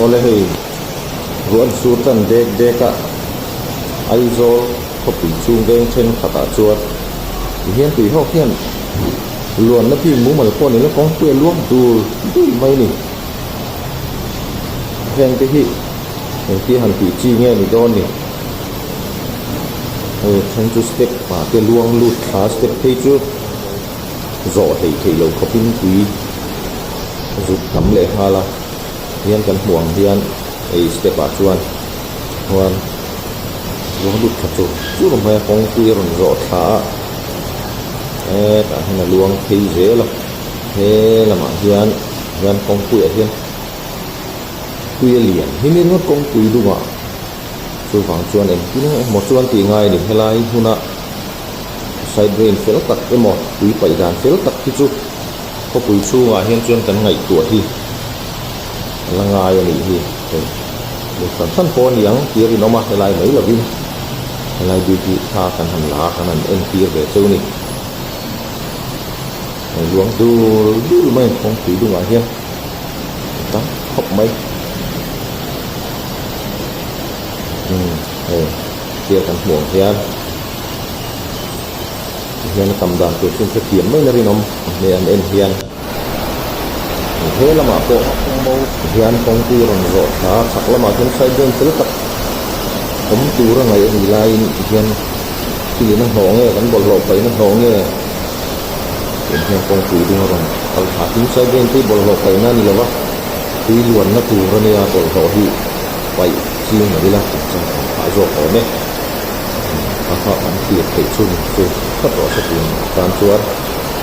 ole hei ruan surtan dek deka aizol khopi chung veng chen khata chuat hian tui ho hian luan na pi mu mal pon ni la kong pe luang dur mai ni heng te hi ti han ti chi nge ni don ni thang chu step pa te luang lut kha step te chu zo thei lo khopin tui zut kam le hala hian kan huang hian step a chuan huan luang lut kha chu rom hai kong tui ron zo tha ta hena luang thei ze lo he lama hian kong tui a hian tui lian himin ngot kong tui dunga chu phang chuan em tin mo chuan ti ngai ni helai huna side brain fel tak emo tui pai dan fel tak ki chu ko pui chu nga hian chuan kan ngai tu hi langa yo ni hi le san san pon yang ti ri no ma helai mai lo bin helai bi ti tha kan han la kan an en ti ve chu ni luang du mai kong tui dunga hian ta hop mai kia kan huang hian cầm đàn từ trên cái kiếm mới là đi nằm để anh em hiền thế là mà cô hiền công ty rồi rồi đó chắc là mà trên sai bên tới tập cũng chú ra ngày thì lại hiền khi nó hổ nghe vẫn bột lột thấy nó hổ nghe hiền công ty đi rồi kalau hati tính sai bên tới bột lột thấy nó như là vậy thì luôn nó chú ra này bột lột thì vậy chi mà đi là phải rồi ở đây họ ăn thiệt thấy chung chung rất rõ sự kiện tam chuột